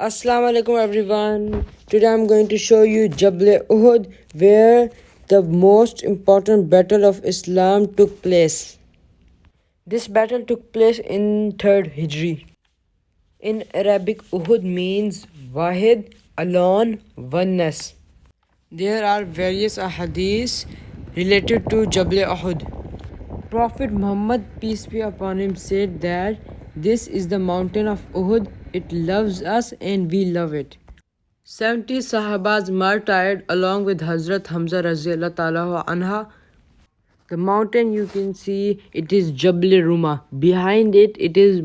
Assalamu alaikum everyone. Today I'm going to show you Jabal Uhud, where the most important battle of Islam took place. This battle took place in 3rd Hijri. In Arabic, Uhud means Wahid, alone, oneness. There are various ahadiths related to Jabal Uhud. Prophet Muhammad, peace be upon him, said that this is the mountain of Uhud. It loves us and we love it. 70 Sahabas martyred along with Hazrat Hamza Raziyallahu Ta'ala Anha. The mountain you can see, it is Jabal Ruma. Behind it, it is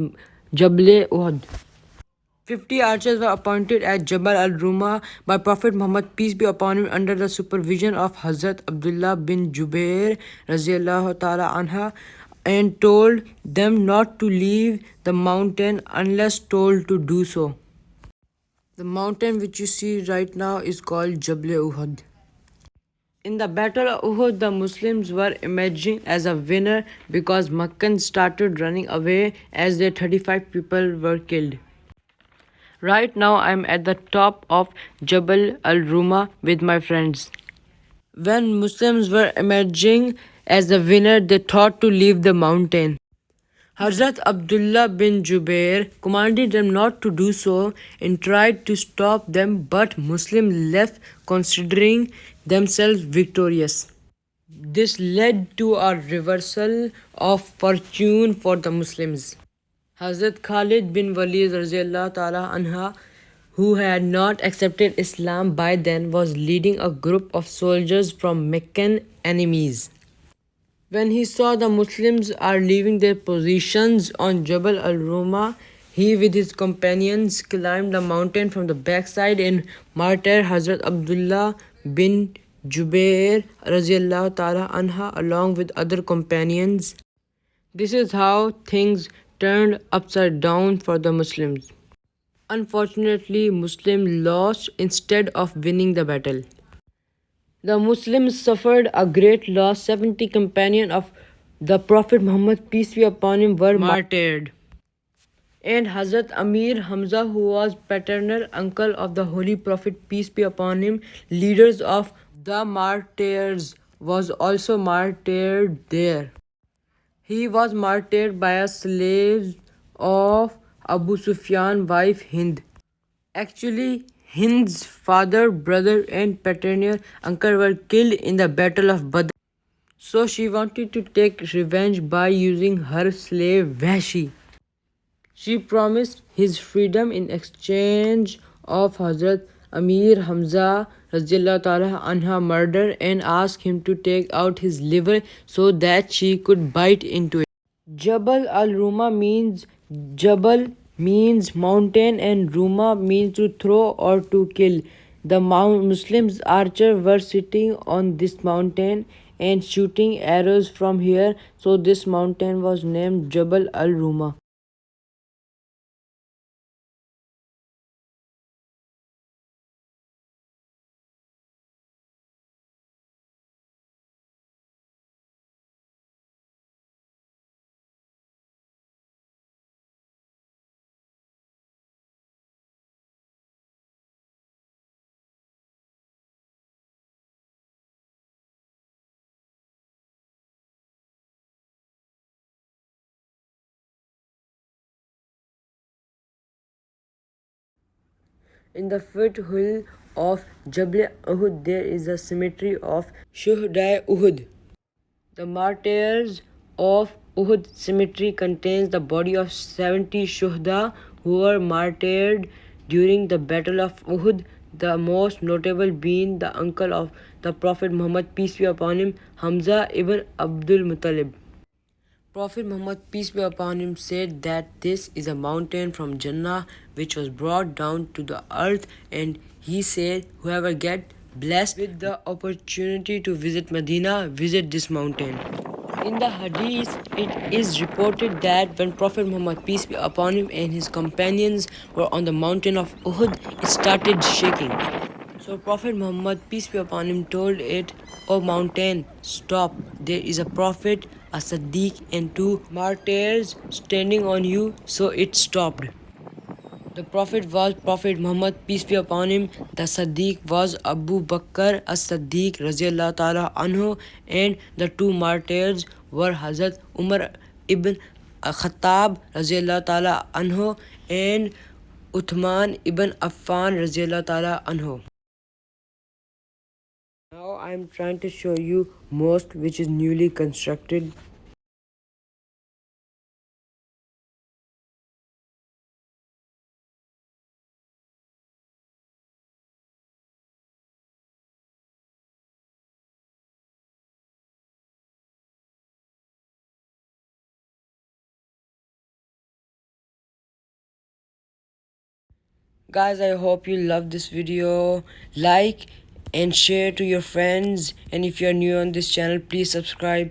Jabal Uhud. 50 archers were appointed at Jabal al-Ruma by Prophet Muhammad, peace be upon him, under the supervision of Hazrat Abdullah bin Jubair Raziyallahu Ta'ala Anha, and told them not to leave the mountain unless told to do so. The mountain which you see right now is called Jabal Uhud. In the Battle of Uhud, the Muslims were emerging as a winner because Makkans started running away as their 35 people were killed. Right now, I'm at the top of Jabal al-Ruma with my friends. When Muslims were emerging as the winner, they thought to leave the mountain. Hazrat Abdullah bin Jubair commanded them not to do so and tried to stop them, but Muslims left considering themselves victorious. This led to a reversal of fortune for the Muslims. Hazrat Khalid bin Walid Raziyallahu Ta'ala Anha, who had not accepted Islam by then, was leading a group of soldiers from Meccan enemies. When he saw the Muslims are leaving their positions on Jabal al-Ruma, he with his companions climbed the mountain from the backside and martyred Hazrat Abdullah bin Jubair Raziyallahu Ta'ala Anha along with other companions. This is how things turned upside down for the Muslims. Unfortunately, Muslims lost instead of winning the battle. The Muslims suffered a great loss. 70 companions of the Prophet Muhammad, peace be upon him, were martyred. And Hazrat Amir Hamza, who was paternal uncle of the Holy Prophet, peace be upon him, leaders of the martyrs, was also martyred there. He was martyred by a slave of Abu Sufyan's wife Hind. Actually, Hind's father, brother, and paternal uncle were killed in the Battle of Badr. So she wanted to take revenge by using her slave Vahshi. She promised his freedom in exchange of Hazrat Amir Hamza Raziyallahu Ta'ala Anha murder and asked him to take out his liver so that she could bite into it. Jabal al-Ruma means Jabal means mountain and Ruma means to throw or to kill. The Muslims archers were sitting on this mountain and shooting arrows from here, so this mountain was named Jabal al-Ruma. In the foothill of Jabal Uhud, there is a cemetery of Shuhada Uhud. The martyrs of Uhud cemetery contains the body of 70 Shuhada who were martyred during the Battle of Uhud, the most notable being the uncle of the Prophet Muhammad, peace be upon him, Hamza ibn Abdul Muttalib. Prophet Muhammad, peace be upon him, said that this is a mountain from Jannah which was brought down to the earth, and he said, whoever get blessed with the opportunity to visit Medina, visit this mountain. In the hadith, it is reported that when Prophet Muhammad, peace be upon him, and his companions were on the mountain of Uhud, it started shaking. So Prophet Muhammad, peace be upon him, told it, O mountain, stop. There is a prophet, a Siddiq, and two martyrs standing on you. So it stopped. The Prophet was Prophet Muhammad, peace be upon him. The Siddiq was Abu Bakr as-Siddiq radiallahu ta'ala anhu, and the two martyrs were Hazrat Umar ibn Khattab radiallahu ta'ala anhu and Uthman ibn Affan radiallahu ta'ala anhu. Now I am trying to show you mosque which is newly constructed. Guys, I hope you love this video. Like and share to your friends, and if you're new on this channel, please subscribe.